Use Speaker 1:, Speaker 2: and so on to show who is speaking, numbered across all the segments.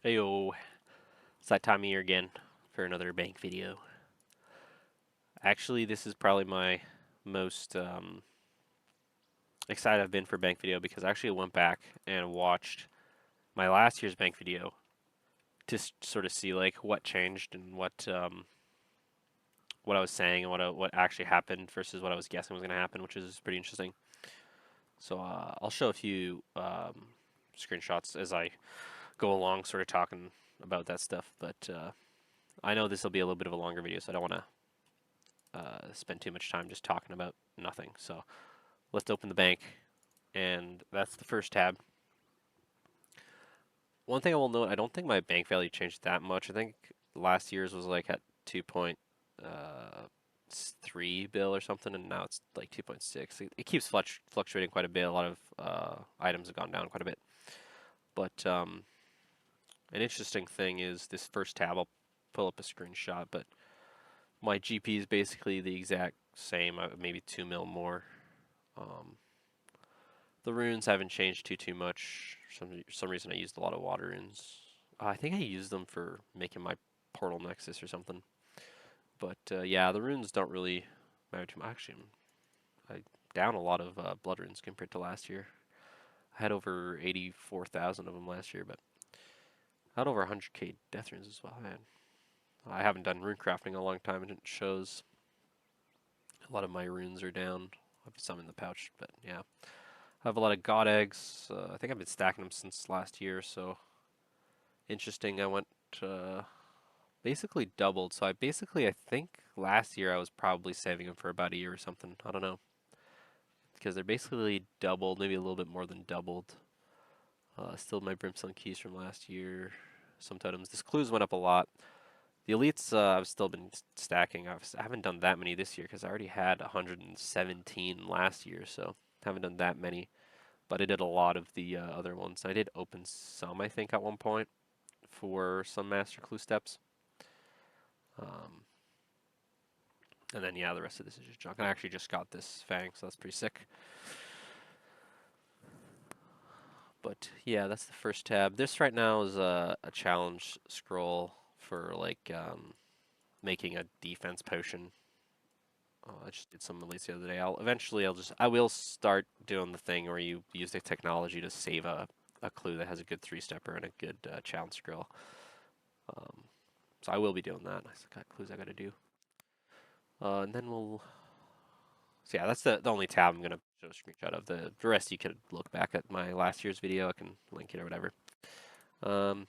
Speaker 1: Heyo, it's that time of year again for another bank video. Actually, this is probably my most excited I've been for bank video because I actually went back and watched my last year's bank video to sort of see like what changed and what I was saying and what actually happened versus what I was guessing was going to happen, which is pretty interesting. So I'll show a few screenshots as I go along, sort of talking about that stuff. But I know this will be a little bit of a longer video, so I don't want to spend too much time just talking about nothing. So let's open the bank, and that's the first tab. One thing I will note, I don't think my bank value changed that much. I think last year's was like at 2.3 bill or something, and now it's like 2.6. It keeps fluctuating quite a bit. A lot of items have gone down quite a bit. But an interesting thing is this first tab. I'll pull up a screenshot, but my GP is basically the exact same, maybe 2 mil more. Um, the runes haven't changed too much. For some reason I used a lot of water runes. I think I used them for making my portal nexus or something. But yeah, the runes don't really matter too much. Actually, I down a lot of blood runes compared to last year. I had over 84,000 of them last year, but I had over 100k death runes as well. Man, I haven't done rune crafting in a long time, and it shows a lot of my runes are down. I have some in the pouch, but yeah. I have a lot of god eggs. I think I've been stacking them since last year, so interesting. I went basically doubled. So I think last year I was probably saving them for about a year or something. I don't know. Because they're basically doubled, maybe a little bit more than doubled. Still my brimstone keys from last year. Some totems. This clues went up a lot. The elites I've still been stacking. I haven't done that many this year because I already had 117 last year, so haven't done that many. But I did a lot of the other ones. I did open some, I think, at one point for some master clue steps. Um, and then, yeah, the rest of this is just junk. I actually just got this Fang, so that's pretty sick. But, yeah, that's the first tab. This right now is a challenge scroll for, like, making a defense potion. I just did some release the other day. I will start doing the thing where you use the technology to save a clue that has a good three-stepper and a good challenge scroll. So I will be doing that. I got clues I got to do. And then we'll. So yeah, that's the only tab I'm gonna show a screenshot of. The rest you could look back at my last year's video. I can link it or whatever. Um,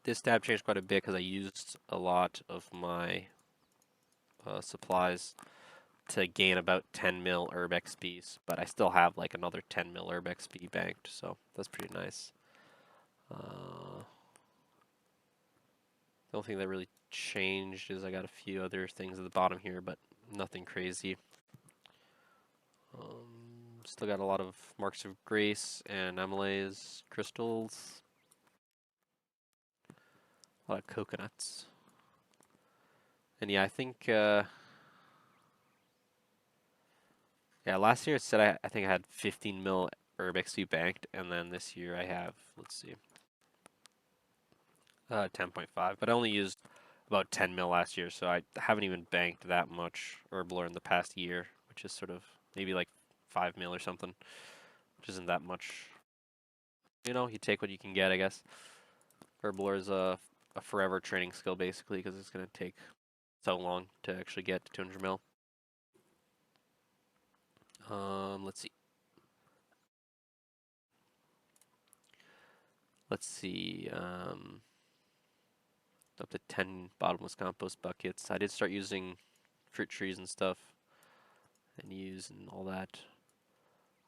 Speaker 1: this tab changed quite a bit because I used a lot of my supplies to gain about 10 mil herb XP, but I still have like another 10 mil herb XP banked, so that's pretty nice. The only thing that really changed is I got a few other things at the bottom here, but nothing crazy. Still got a lot of marks of grace and amylase crystals. A lot of coconuts. And yeah, I think yeah, last year it said I think I had 15 mil herb XP banked, and then this year I have, let's see, 10.5. But I only used about 10 mil last year, so I haven't even banked that much herb lore in the past year, which is sort of maybe like 5 mil or something, which isn't that much. You know, you take what you can get, I guess. Herb lore is a forever training skill basically because it's gonna take so long to actually get to 200 mil. Let's see. Let's see. Up to 10 bottomless compost buckets. I did start using fruit trees and stuff, and using all that.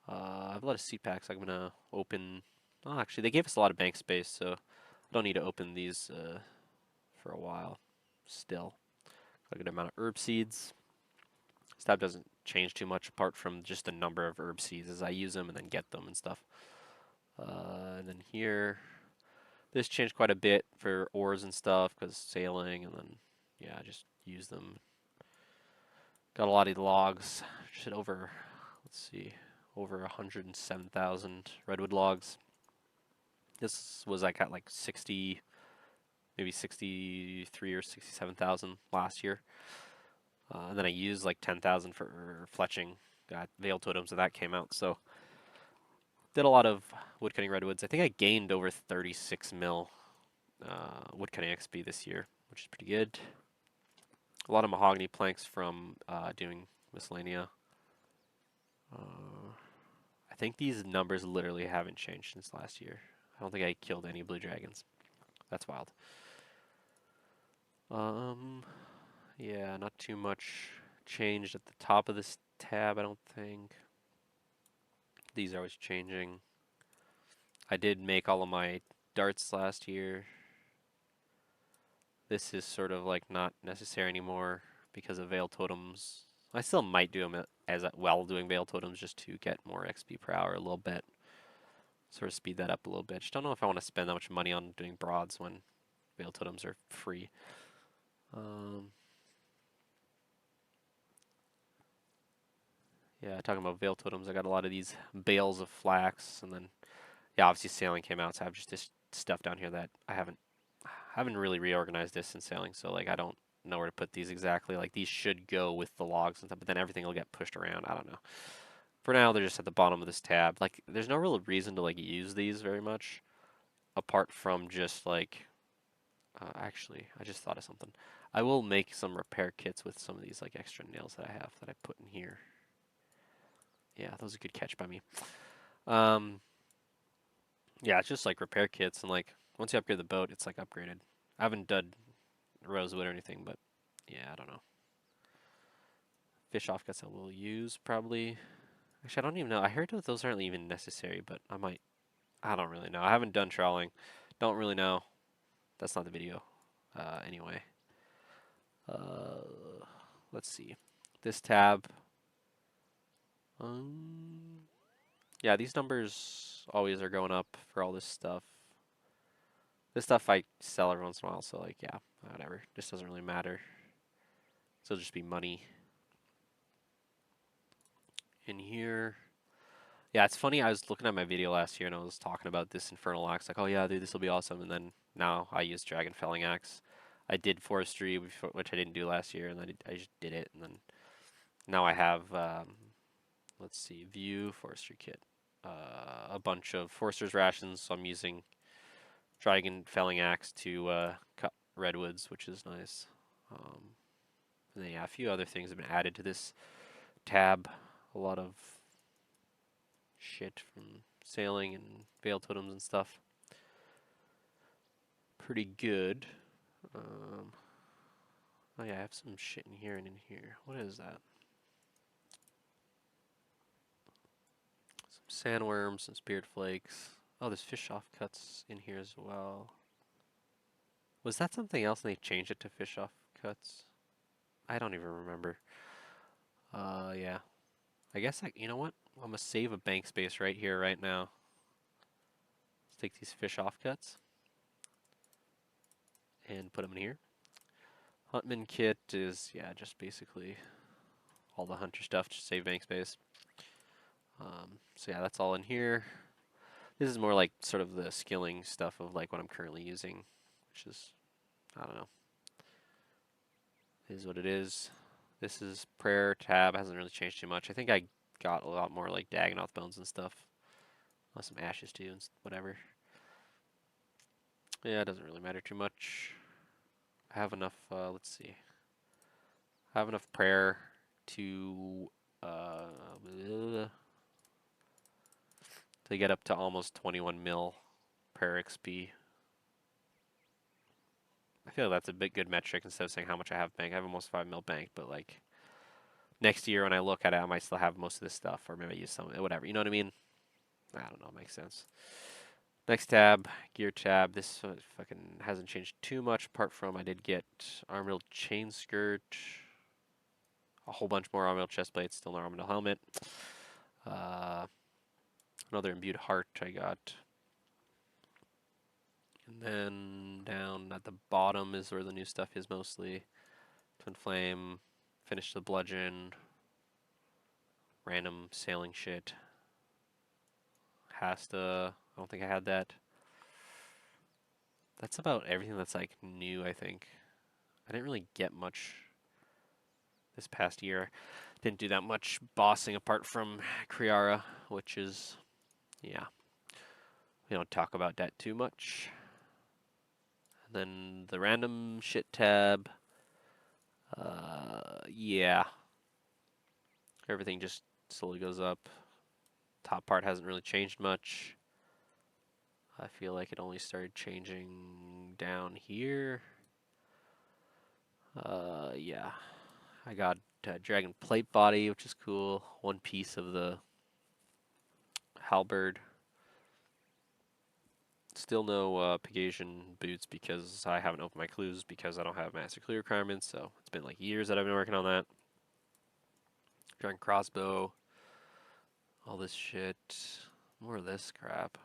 Speaker 1: I have a lot of seed packs I'm gonna open. Oh, actually, they gave us a lot of bank space, so I don't need to open these for a while. Still, got a good amount of herb seeds. This tab doesn't change too much apart from just the number of herb seeds as I use them and then get them and stuff. And then here, this changed quite a bit for ores and stuff because sailing, and then yeah, I just use them. Got a lot of logs. Just over, let's see, over 107,000 redwood logs. This was like at like 60, maybe 63 or 67,000 last year. And then I used like 10,000 for fletching. Got veil totems, and that came out. So did a lot of woodcutting redwoods. I think I gained over 36 mil woodcutting XP this year, which is pretty good. A lot of mahogany planks from doing miscellanea. I think these numbers literally haven't changed since last year. I don't think I killed any blue dragons. That's wild. Um, yeah, not too much changed at the top of this tab, I don't think. These are always changing. I did make all of my darts last year. This is sort of like not necessary anymore because of Veil Totems. I still might do them as well doing Veil Totems just to get more XP per hour a little bit. Sort of speed that up a little bit. Just don't know if I want to spend that much money on doing broads when Veil Totems are free. Yeah, talking about Veil Totems, I got a lot of these bales of flax, and then yeah, obviously sailing came out, so I have just this stuff down here that I haven't really reorganized this in sailing, so like I don't know where to put these exactly. Like these should go with the logs and stuff, but then everything will get pushed around. I don't know. For now, they're just at the bottom of this tab. Like there's no real reason to like use these very much, apart from just like actually, I just thought of something. I will make some repair kits with some of these like extra nails that I have that I put in here. Yeah, that was a good catch by me. Um, yeah, it's just like repair kits, and like once you upgrade the boat, it's like upgraded. I haven't done rosewood or anything, but yeah, I don't know. Fish offcuts I will use probably. Actually, I don't even know. I heard that those aren't even necessary, but I might. I don't really know. I haven't done trawling. Don't really know. That's not the video. Anyway. Uh, let's see. This tab. Um, yeah, these numbers always are going up for all this stuff. This stuff I sell every once in a while, so like, yeah, whatever. Just doesn't really matter. So it'll just be money in here. Yeah, it's funny. I was looking at my video last year and I was talking about this Infernal Axe. Like, oh yeah, dude, this will be awesome. And then now I use Dragon Felling Axe. I did Forestry, before, which I didn't do last year, and I just did it. And then now I have, let's see, View Forestry Kit. A bunch of Forester's Rations, so I'm using Dragon Felling Axe to cut redwoods, which is nice. And then, yeah, a few other things have been added to this tab. A lot of shit from sailing and veil totems and stuff. Pretty good. Oh yeah, I have some shit in here and in here. What is that? Some sandworms, some spirit flakes. Oh, there's fish offcuts in here as well. Was that something else and they changed it to fish offcuts? I don't even remember. Yeah. I guess you know what? I'm gonna save a bank space right here, right now. Let's take these fish offcuts and put them in here. Huntman kit is, yeah, just basically all the hunter stuff to save bank space. So yeah, that's all in here. This is more like sort of the skilling stuff of like what I'm currently using, which is, I don't know, is what it is. This is prayer tab, hasn't really changed too much. I think I got a lot more like Dagonoth bones and stuff. Oh, some ashes too and whatever. Yeah, it doesn't really matter too much. I have enough, let's see. I have enough prayer to, to get up to almost 21 mil prayer XP. I feel like that's a bit good metric instead of saying how much I have bank. I have almost 5 mil bank, but like next year when I look at it, I might still have most of this stuff, or maybe I use some, whatever. You know what I mean? I don't know. Makes sense. Next tab, gear tab. This fucking hasn't changed too much, apart from I did get armor chain skirt, a whole bunch more armor chest plates, still no armor helmet. Uh, Another imbued heart I got. And then down at the bottom is where the new stuff is mostly. Twin Flame, finish the bludgeon, random sailing shit. Hasta, I don't think I had that. That's about everything that's like new, I think. I didn't really get much this past year. Didn't do that much bossing apart from Kriara, which is, yeah, we don't talk about that too much. And then the random shit tab, yeah, everything just slowly goes up. Top part hasn't really changed much. I feel like it only started changing down here. Yeah, I got dragon plate body, which is cool. One piece of the halberd. Still no Pegasian boots because I haven't opened my clues because I don't have master clue requirements. So it's been like years that I've been working on that. Dragon crossbow, all this shit. More of this crap.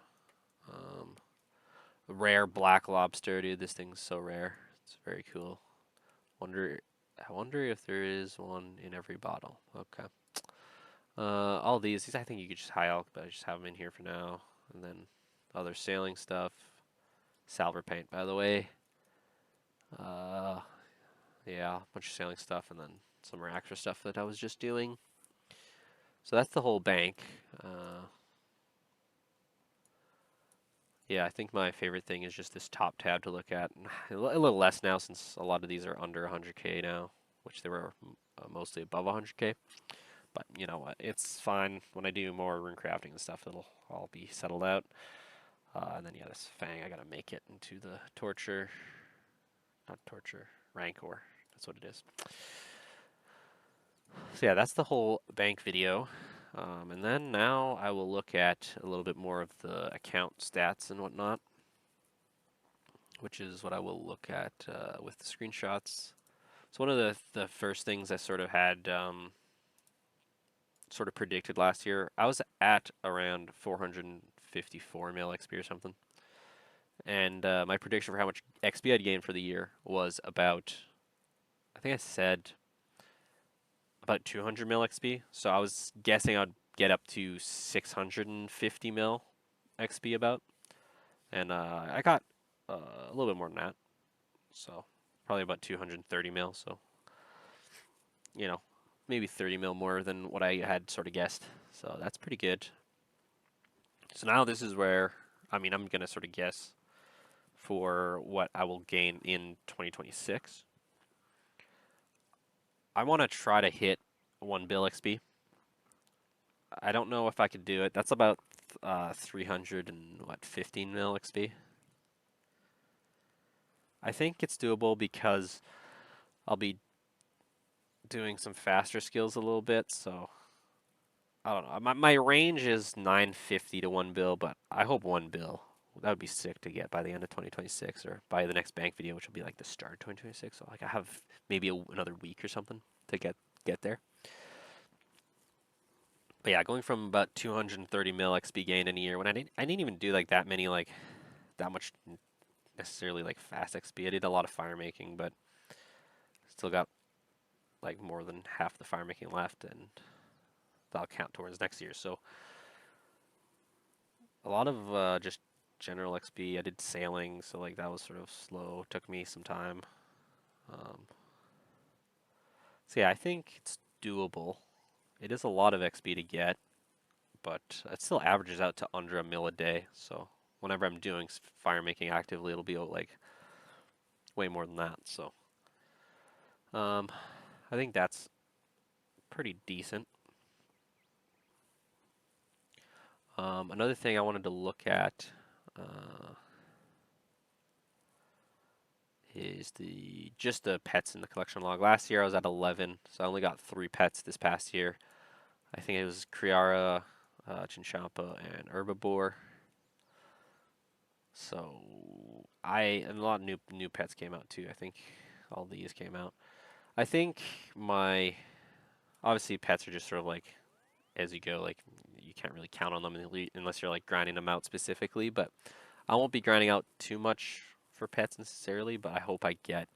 Speaker 1: Um, Rare black lobster, dude. This thing's so rare. It's very cool. Wonder, I wonder if there is one in every bottle. Okay. All these I think you could just high elk, but I just have them in here for now. And then other sailing stuff. Salver paint, by the way. Uh, yeah, a bunch of sailing stuff, and then some extra stuff that I was just doing. So that's the whole bank. Yeah, I think my favorite thing is just this top tab to look at. A little less now since a lot of these are under 100k now, which they were mostly above 100k. But you know what? It's fine. When I do more rune crafting and stuff, it'll all be settled out. And then yeah, this Fang, I gotta make it into the torture, not torture, Rancor. That's what it is. So yeah, that's the whole bank video. And then now I will look at a little bit more of the account stats and whatnot, which is what I will look at with the screenshots. So one of the first things I sort of had sort of predicted last year, I was at around 454 mil XP or something. And my prediction for how much XP I'd gain for the year was about, I think I said about 200 mil XP. So I was guessing I'd get up to 650 mil XP about. And I got a little bit more than that. So probably about 230 mil. So, you know, maybe 30 mil more than what I had sort of guessed. So that's pretty good. So now this is where, I mean, I'm going to sort of guess for what I will gain in 2026. I want to try to hit 1 bill XP. I don't know if I could do it. That's about 300 and what, 15 mil XP. I think it's doable because I'll be doing some faster skills a little bit, so I don't know. My range is 950 to 1 bill, but I hope 1 bill. That would be sick to get by the end of 2026 or by the next bank video, which will be like the start of 2026. So like I have maybe another week or something to get there. But yeah, going from about 230 mil XP gain in a year when I didn't even do like that many like that much necessarily like fast XP. I did a lot of fire making, but still got like more than half the fire making left, and that'll count towards next year. So a lot of just general XP. I did sailing, so like that was sort of slow. Took me some time. So yeah, I think it's doable. It is a lot of XP to get, but it still averages out to under a mil a day. So whenever I'm doing fire making actively, it'll be like way more than that. So I think that's pretty decent. Another thing I wanted to look at is just the pets in the collection log. Last year I was at 11, so I only got 3 pets this past year. I think it was Kriara, Chinchampa, and Herbivore. So and a lot of new pets came out too. I think all these came out. I think obviously pets are just sort of like as you go, like you can't really count on them unless you're like grinding them out specifically. But I won't be grinding out too much for pets necessarily. But I hope I get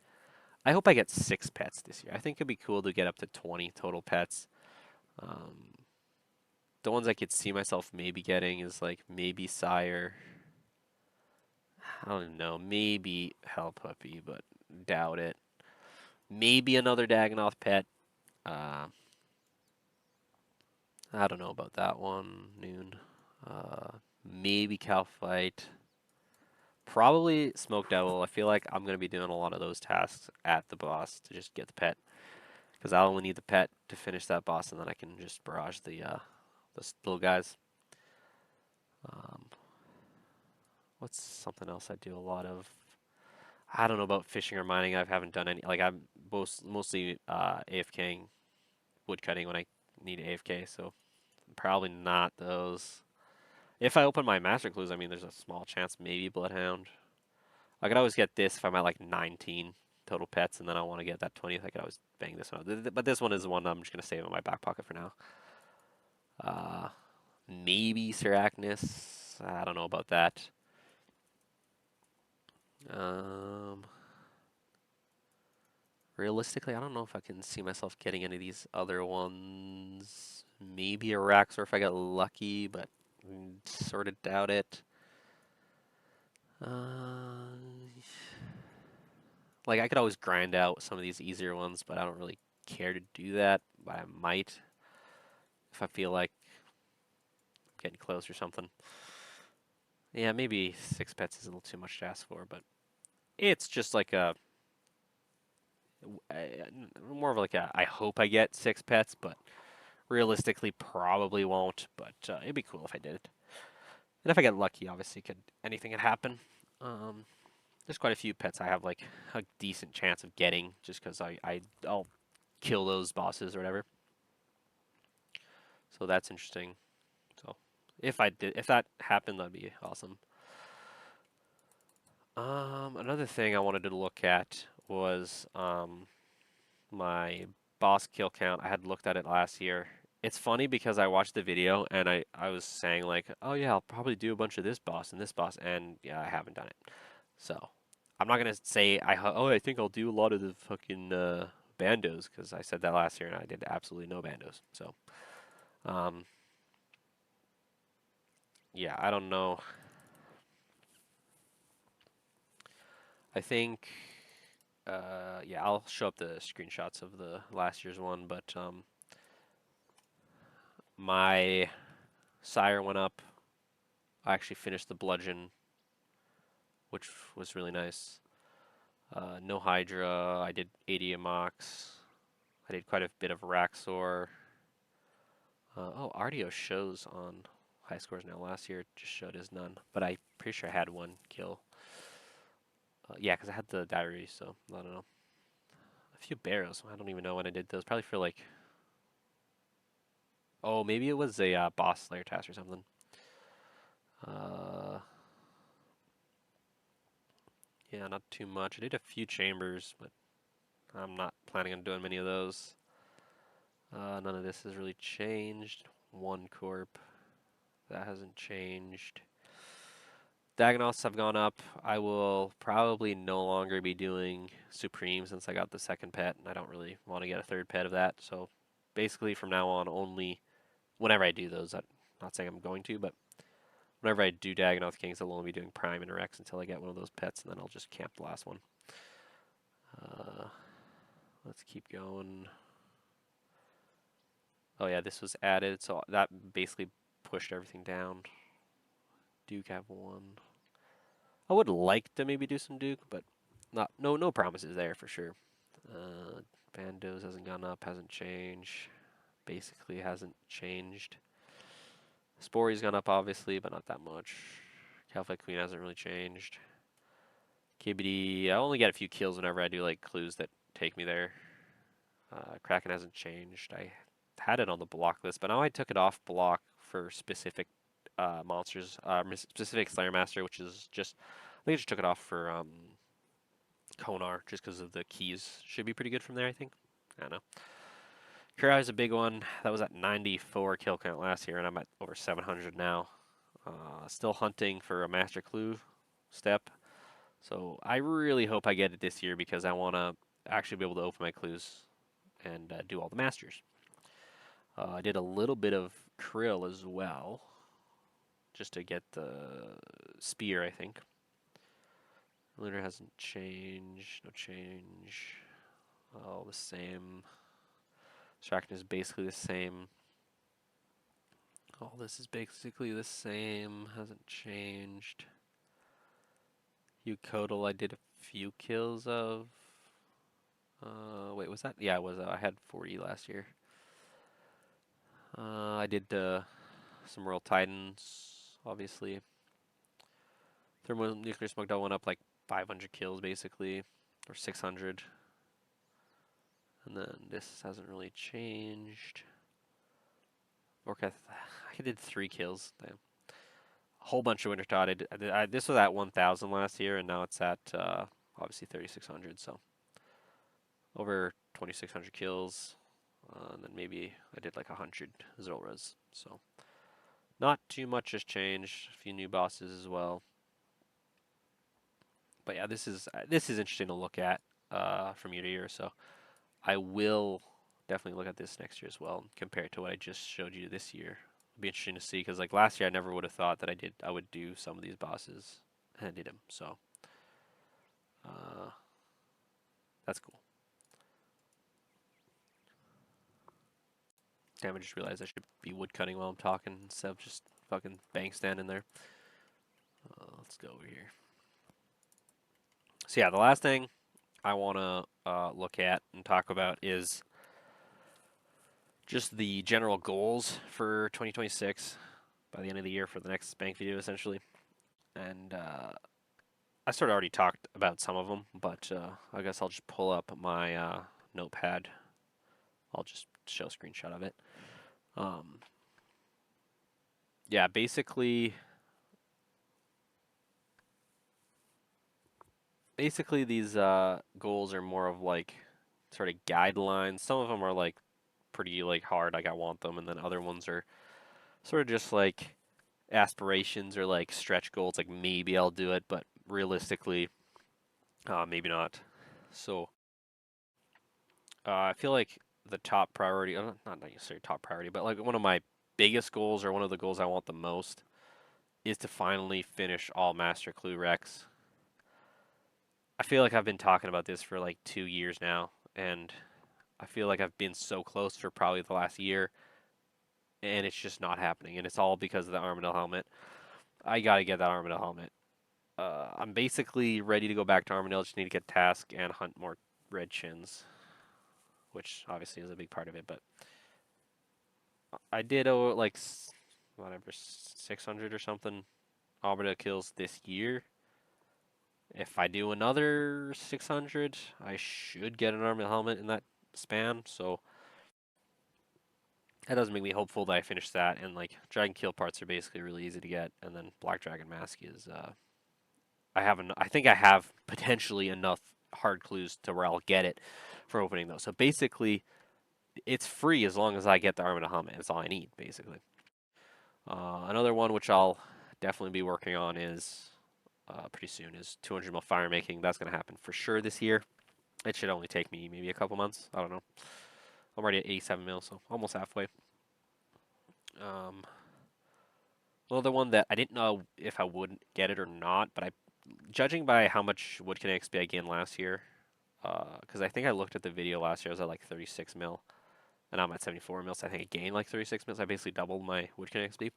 Speaker 1: 6 pets this year. I think it'd be cool to get up to 20 total pets. The ones I could see myself maybe getting is like maybe Sire. I don't know. Maybe Hell Puppy, but doubt it. Maybe another Dagonoth pet. Uh, I don't know about that one. Noon. Maybe Calphite. Probably Smoke Devil. I feel like I'm gonna be doing a lot of those tasks at the boss to just get the pet, because I'll only need the pet to finish that boss, and then I can just barrage the little guys. Um, what's something else I do a lot of? I don't know about fishing or mining. I haven't done any. Like I'm mostly AFKing, wood cutting when I need AFK. So probably not those. If I open my master clues, I mean, there's a small chance maybe Bloodhound. I could always get this if I'm at like 19 total pets, and then I want to get that 20th. I could always bang this one out. But this one is the one I'm just gonna save in my back pocket for now. Uh, maybe Seracnus. I don't know about that. Um, realistically, I don't know if I can see myself getting any of these other ones. Maybe a Raxor if I get lucky, but sort of doubt it. Uh, like I could always grind out some of these easier ones, but I don't really care to do that. But I might if I feel like getting close or something. Yeah, maybe 6 pets is a little too much to ask for, but it's just like more of like a I hope I get 6 pets, but realistically probably won't. But it'd be cool if I did it. And if I get lucky, obviously, could anything could happen. Um, there's quite a few pets I have like a decent chance of getting just because I'll kill those bosses or whatever. So that's interesting. So if that happened, that'd be awesome. Another thing I wanted to look at was my boss kill count. I had looked at it last year. It's funny because I watched the video and I was saying like, oh yeah, I'll probably do a bunch of this boss and this boss, and yeah, I haven't done it. So I'm not gonna say I think I'll do a lot of the fucking bandos because I said that last year and I did absolutely no bandos. So um, yeah, I don't know. I think yeah, I'll show up the screenshots of the last year's one, but my sire went up. I actually finished the bludgeon, which was really nice. No Hydra. I did 80 Amox. I did quite a bit of Raxor. Oh, Ardio shows on high scores now. Last year it just showed as none, but I'm pretty sure I had one kill. Yeah, because I had the diary, so I don't know. A few barrows. I don't even know when I did those. Probably for like, oh, maybe it was a boss slayer task or something. Uh, yeah, not too much. I did a few chambers, but I'm not planning on doing many of those. None of this has really changed. One corp. That hasn't changed. Diagonals have gone up. I will probably no longer be doing Supreme since I got the second pet, and I don't really want to get a third pet of that. So basically, from now on, only whenever I do those, I'm not saying I'm going to, but whenever I do Dagonoth Kings, I'll only be doing Prime and Rex until I get one of those pets, and then I'll just camp the last one. Uh, let's keep going. Oh yeah, this was added, so that basically pushed everything down. Duke have one. I would like to maybe do some Duke, but no promises there for sure. Bandos hasn't gone up, hasn't changed. Basically hasn't changed. Spory's gone up obviously, but not that much. Calphite Queen hasn't really changed. KBD, I only get a few kills whenever I do like clues that take me there. Kraken hasn't changed. I had it on the block list, but now I took it off block for specific monsters, specific Slayer Master, which is just I think I just took it off for Konar just because of the keys. Should be pretty good from there, I think. I don't know. Kurai is a big one. That was at 94 kill count last year, and I'm at over 700 now. Still hunting for a Master Clue step. So I really hope I get it this year because I want to actually be able to open my clues and do all the masters. I did a little bit of Krill as well, just to get the spear, I think. Lunar hasn't changed. No change. All the same. Distraction is basically the same. All this is basically the same. Hasn't changed. Ucodal I did a few kills of. Wait, was that? Yeah, it was. I had 40 last year. I did some Royal Titans, obviously. Thermonuclear smoke that went up like 500 kills basically, or 600. And then this hasn't really changed. Orcath, I did 3 kills. Damn. A whole bunch of Wintertod. This was at 1,000 last year, and now it's at obviously 3,600. So over 2,600 kills. And then maybe I did like 100 Zolras. So not too much has changed. A few new bosses as well. But yeah, this is interesting to look at from year to year. So I will definitely look at this next year as well, compared to what I just showed you this year. It'll be interesting to see because like last year I never would have thought that I would do some of these bosses, and I did them. So uh, that's cool. Damn, I just realized I should be wood cutting while I'm talking instead of just fucking bank standing there. Let's go over here. So yeah, the last thing I want to look at and talk about is just the general goals for 2026 by the end of the year for the next bank video, essentially. And I sort of already talked about some of them, but I guess I'll just pull up my notepad. I'll just show a screenshot of it. Um, yeah, basically these goals are more of like sort of guidelines. Some of them are like pretty like hard, like I want them, and then other ones are sort of just like aspirations or like stretch goals, like maybe I'll do it, but realistically, maybe not. So I feel like the top priority, not necessarily top priority, but like one of my biggest goals or one of the goals I want the most is to finally finish all Master Clue Rex. I feel like I've been talking about this for like 2 years now, and I feel like I've been so close for probably the last year, and it's just not happening, and it's all because of the Armadillo helmet. I gotta get that Armadillo helmet. I'm basically ready to go back to Armadillo, just need to get task and hunt more red chins, which obviously is a big part of it, but I did like whatever 600 or something Armada kills this year. If I do another 600, I should get an Armada helmet in that span. So that doesn't make me hopeful that I finish that. And like Dragon Kill parts are basically really easy to get, and then Black Dragon Mask is I think I have potentially enough hard clues to where I'll get it for opening those. So basically, it's free as long as I get the Armada helmet. That's all I need, basically. Another one which I'll definitely be working on is pretty soon is 200 mil fire making. That's going to happen for sure this year. It should only take me maybe a couple months. I don't know. I'm already at 87 mil, so almost halfway. Another one that I didn't know if I would get it or not, but judging by how much Woodkin XP I gained last year, because I think I looked at the video last year, I was at like 36 mil, and I'm at 74 mil, so I think I gained like 36 mil. So I basically doubled my Woodkin XP.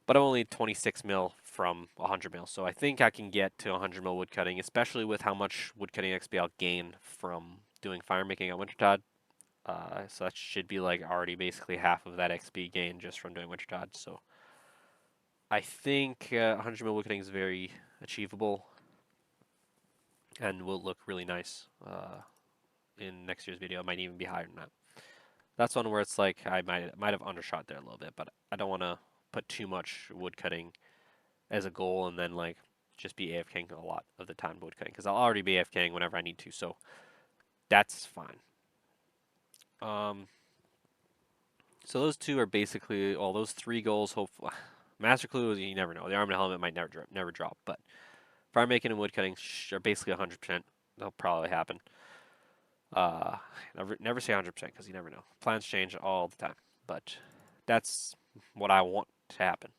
Speaker 1: But I'm only 26 mil from 100 mil, so I think I can get to 100 mil woodcutting, especially with how much woodcutting XP I'll gain from doing fire making at Wintertod. So that should be like already basically half of that XP gain just from doing Wintertod. So I think 100 mil woodcutting is very achievable and will look really nice in next year's video. It might even be higher than that. That's one where it's like I might have undershot there a little bit, but I don't want to put too much woodcutting as a goal and then like just be AFKing a lot of the time woodcutting because I'll already be AFKing whenever I need to, so that's fine. So those two are basically all those 3 goals. Hopefully, Master Clue, you never know. The Armored Helmet might never drop, but fire making and woodcutting are basically 100%. They'll probably happen. Never say 100% because you never know. Plans change all the time, but that's what I want to happen.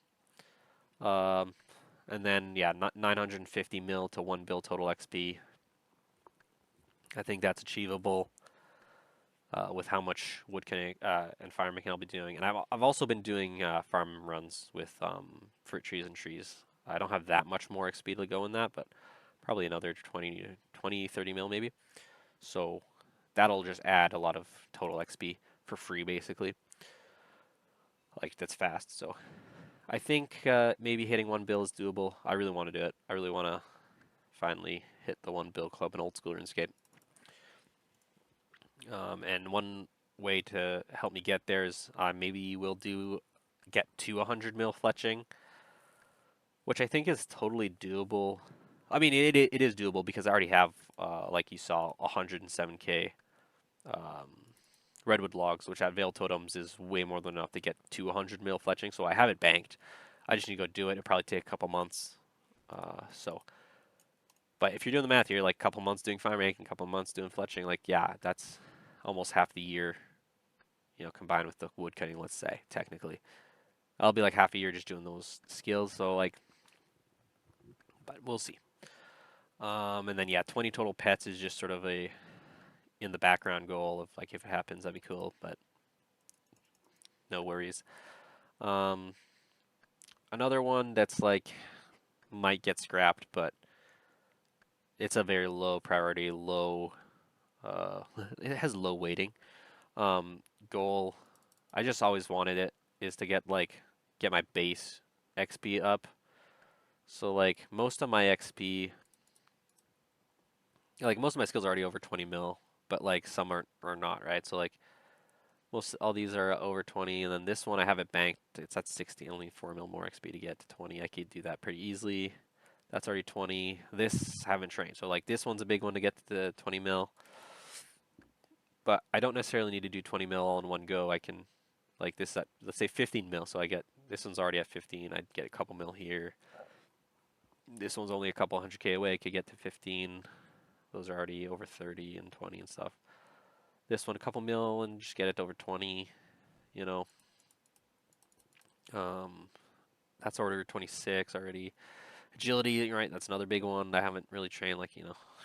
Speaker 1: And then yeah, 950 mil to 1 bill total XP. I think that's achievable with how much wood can and farming I'll be doing. And I've also been doing farm runs with fruit trees and trees. I don't have that much more XP to go in that, but probably another 20, 30 mil maybe. So that'll just add a lot of total XP for free, basically. Like that's fast. So I think maybe hitting 1 bill is doable. I really want to do it. I really want to finally hit the 1 bill club in old school RuneScape. And one way to help me get there is maybe we'll get to 100 mil fletching, which I think is totally doable. I mean, it is doable because I already have, like you saw, 107k um, redwood logs, which at Veil Totems is way more than enough to get to 100 mil fletching. So I have it banked. I just need to go do it. It'll probably take a couple months. But if you're doing the math here, like a couple months doing fine rank and a couple months doing fletching, like yeah, that's almost half the year, combined with the wood cutting, let's say, technically. I'll be like half a year just doing those skills, so like, but we'll see. And then yeah, 20 total pets is just sort of a in the background goal of like if it happens, that'd be cool, but no worries. Um, Another one that's like might get scrapped, but it's a very low priority, low. It has low weighting. Um, Goal. I just always wanted it is to get my base XP up. So like most of my skills are already over 20 mil, but like some are not, right? So like most all these are over 20, and then this one I have it banked. It's at 60, only 4 mil more XP to get to 20. I could do that pretty easily. That's already 20. This haven't trained, so like this one's a big one to get to the 20 mil. But I don't necessarily need to do 20 mil all in one go. I can like this at let's say 15 mil. So I get this one's already at 15. I'd get a couple mil here. This one's only a couple 100k away. I could get to 15. Those are already over 30 and 20 and stuff. This one a couple mil and just get it to over 20. You know, um, that's order 26 already. Agility, right? That's another big one. I haven't really trained like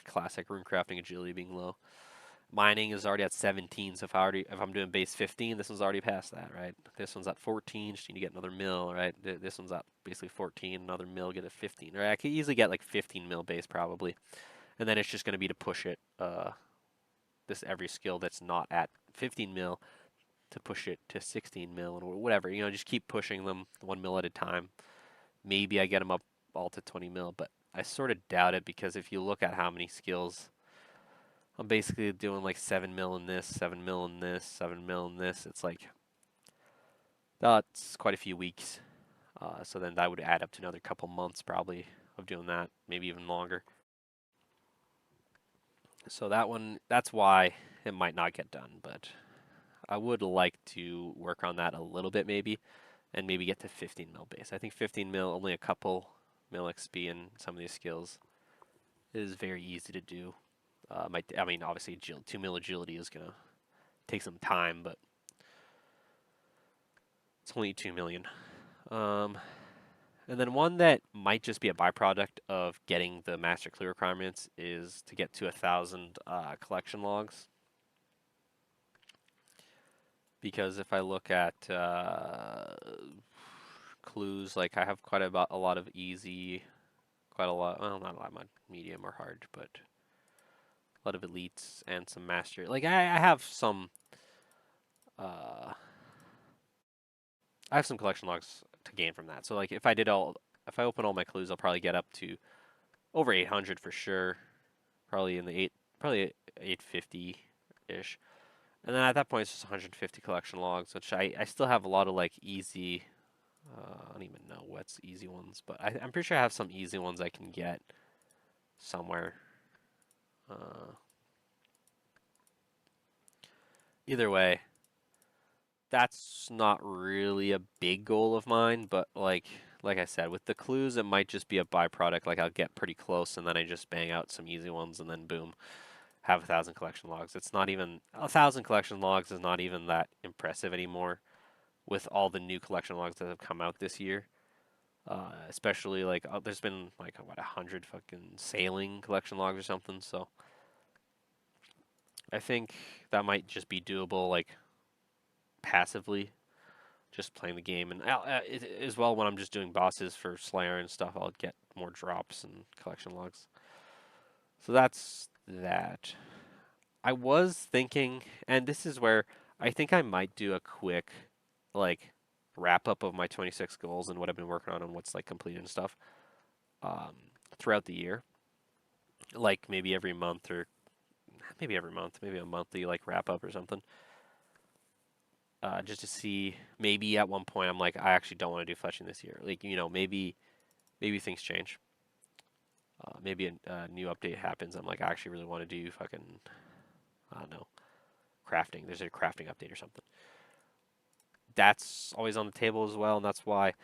Speaker 1: classic rune crafting agility being low. Mining is already at 17, so if I'm doing base 15, this one's already past that, right? This one's at 14, just need to get another mill, right? This one's at basically 14, another mill, get a 15, right? I could easily get like 15 mill base probably, and then it's just going to be to push it, this every skill that's not at 15 mil to push it to 16 mil and whatever, just keep pushing them 1 mil at a time. Maybe I get them up all to 20 mil, but I sort of doubt it because if you look at how many skills I'm basically doing like 7 mil in this, 7 mil in this, 7 mil in this. It's like, that's quite a few weeks. So then that would add up to another couple months probably of doing that, maybe even longer. So that's why it might not get done, but I would like to work on that a little bit maybe, and maybe get to 15 mil base. I think 15 mil, only a couple mil XP in some of these skills is very easy to do. I mean, obviously, 2 mil agility is gonna take some time, but it's only 2 million. And then one that might just be a byproduct of getting the master clear requirements is to get to 1,000 collection logs. Because if I look at clues, like I have a lot of easy, quite a lot. Well, not a lot, medium or hard, but a lot of elites and some master. Like I have some. I have some collection logs to gain from that. So like if I open all my clues, I'll probably get up to over 800 for sure. Probably in the probably 850 ish. And then at that point, it's just 150 collection logs, which I still have a lot of like easy. I don't even know what's easy ones, but I'm pretty sure I have some easy ones I can get somewhere. Either way, that's not really a big goal of mine, but like I said, with the clues, it might just be a byproduct. Like I'll get pretty close, and then I just bang out some easy ones, and then boom, have 1,000 collection logs. It's not even 1,000 collection logs is not even that impressive anymore, with all the new collection logs that have come out this year. Especially like there's been like what 100 fucking sailing collection logs or something. So I think that might just be doable like passively, just playing the game, and as well when I'm just doing bosses for Slayer and stuff, I'll get more drops and collection logs. So that's that. I was thinking, and this is where I think I might do a quick like wrap up of my 26 goals and what I've been working on and what's like completed and stuff um, throughout the year. Like maybe every month or maybe every month, maybe a monthly like wrap up or something. Just to see maybe at one point I'm like I actually don't want to do fletching this year. Like maybe things change. Maybe a new update happens. I'm like I actually really want to do fucking I don't know crafting. There's a crafting update or something. That's always on the table as well, and that's why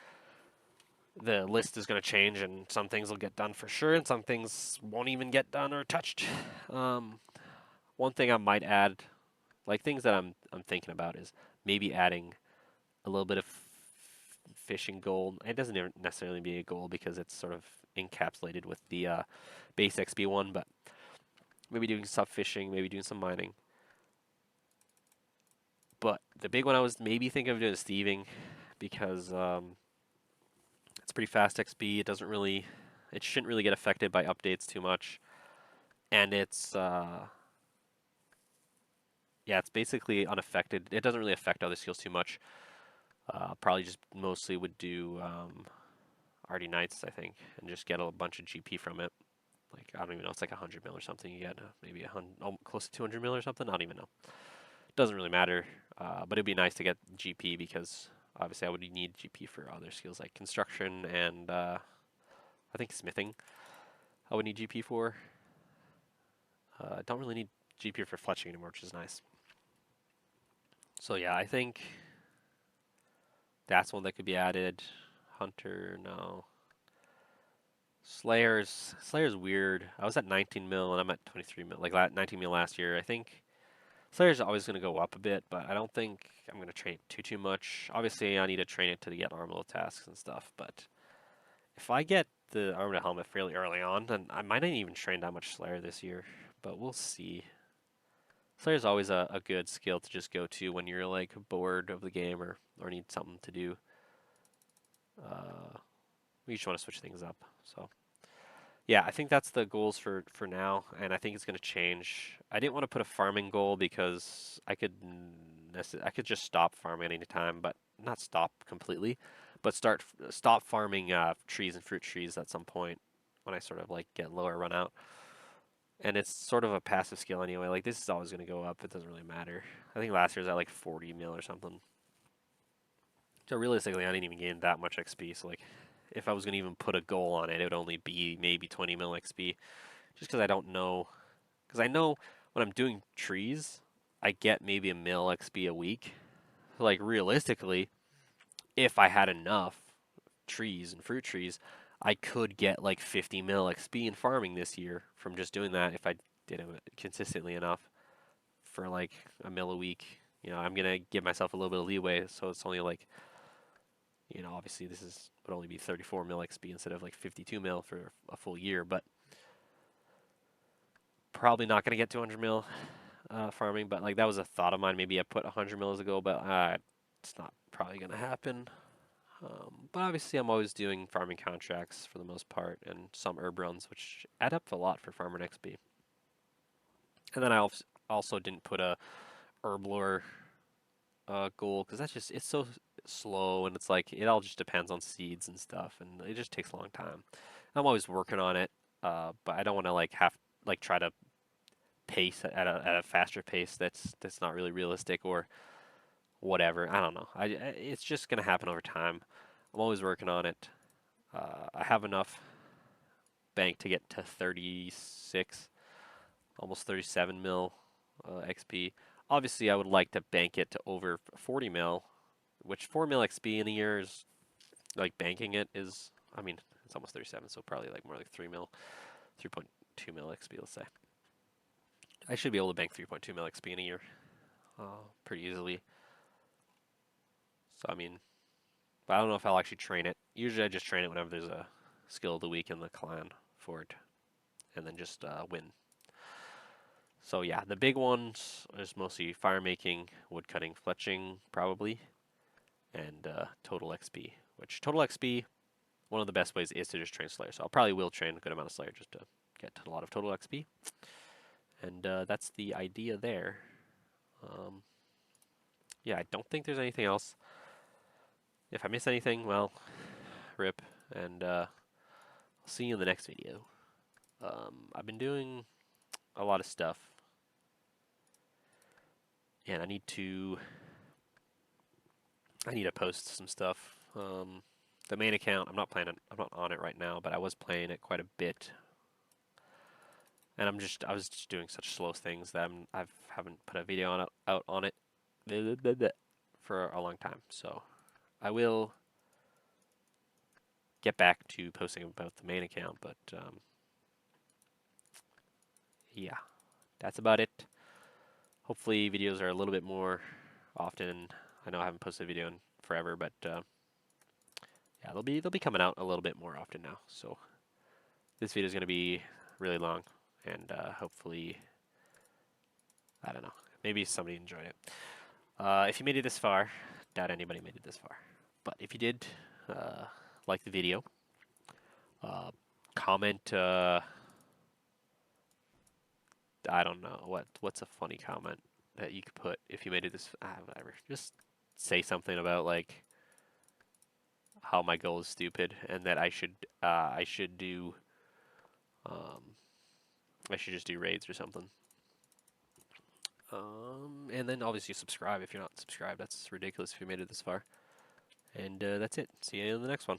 Speaker 1: the list is going to change, and some things will get done for sure, and some things won't even get done or touched. Um, One thing I might add, like things that I'm thinking about, is maybe adding a little bit of fishing goal. It doesn't even necessarily be a goal because it's sort of encapsulated with the base XP one, but maybe doing some fishing, maybe doing some mining. But the big one I was maybe thinking of doing is thieving because it's pretty fast XP. It shouldn't really get affected by updates too much, and yeah, it's basically unaffected. It doesn't really affect other skills too much. Probably just mostly would do Arty Knights, I think, and just get a bunch of GP from it. Like I don't even know, it's like 100 mil or something. You get maybe close to 200 mil or something. I don't even know. Doesn't really matter, but it'd be nice to get GP because obviously I would need GP for other skills like construction and I think smithing. I would need GP for. Don't really need GP for fletching anymore, which is nice. So yeah, I think that's one that could be added. Hunter, no. Slayer's weird. I was at 19 mil and I'm at 23 mil, like 19 mil last year. I think Slayer's always going to go up a bit, but I don't think I'm going to train it too much. Obviously, I need to train it to get armor tasks and stuff, but if I get the armor helmet fairly early on, then I might not even train that much Slayer this year, but we'll see. Slayer's always a good skill to just go to when you're like bored of the game or need something to do. We just want to switch things up. So yeah, I think that's the goals for now, and I think it's going to change. I didn't want to put a farming goal because I could just stop farming any time, but not stop completely, but stop farming trees and fruit trees at some point when I sort of like get lower run out. And it's sort of a passive skill anyway. Like this is always going to go up. It doesn't really matter. I think last year was at like 40 mil or something. So realistically, I didn't even gain that much XP. So like, if I was going to even put a goal on it, it would only be maybe 20 mil XP. Just because I don't know. Because I know when I'm doing trees, I get maybe a mil XP a week. So like realistically, if I had enough trees and fruit trees, I could get like 50 mil XP in farming this year from just doing that if I did it consistently enough for like a mil a week. I'm gonna give myself a little bit of leeway, so it's only like, obviously this is would only be 34 mil XP instead of like 52 mil for a full year, but probably not gonna get 200 mil farming. But like that was a thought of mine. Maybe I put 100 mil as a goal, but it's not probably gonna happen. But obviously, I'm always doing farming contracts for the most part, and some herb runs, which add up a lot for farmer XP. And then I also didn't put a herb lore goal because it's so slow, and it's like it all just depends on seeds and stuff, and it just takes a long time. I'm always working on it, but I don't want to try to pace at a faster pace that's not really realistic or whatever. I don't know. It's just gonna happen over time. I'm always working on it. I have enough bank to get to 36, almost 37 mil XP. Obviously, I would like to bank it to over 40 mil, which 4 mil XP in a year is like banking it is. I mean, it's almost 37, so probably like more like 3 mil, 3.2 mil XP. Let's say I should be able to bank 3.2 mil XP in a year, pretty easily. So I mean, But I don't know if I'll actually train it. Usually I just train it whenever there's a skill of the week in the clan for it, and then just win. So yeah, the big ones is mostly fire making, wood cutting, fletching, probably, and total XP. Which total XP, one of the best ways is to just train Slayer. So I'll probably will train a good amount of Slayer just to get a lot of total XP. And that's the idea there. Um, yeah, I don't think there's anything else. If I miss anything, well, rip. And I'll see you in the next video. I've been doing a lot of stuff, and I need to post some stuff. The main account, I'm not on it right now, but I was playing it quite a bit, and I was just doing such slow things that I haven't put a video out on it for a long time. So I will get back to posting about the main account, but yeah, that's about it. Hopefully videos are a little bit more often. I know I haven't posted a video in forever, but yeah, they'll be coming out a little bit more often now. So this video is going to be really long, and hopefully, I don't know, maybe somebody enjoyed it. If you made it this far, doubt anybody made it this far, but if you did, like the video, comment. I don't know what's a funny comment that you could put if you made it this. Whatever. Just say something about like how my goal is stupid and that I should do um, I should just do raids or something. And then obviously subscribe if you're not subscribed. That's ridiculous if you made it this far. And that's it. See you in the next one.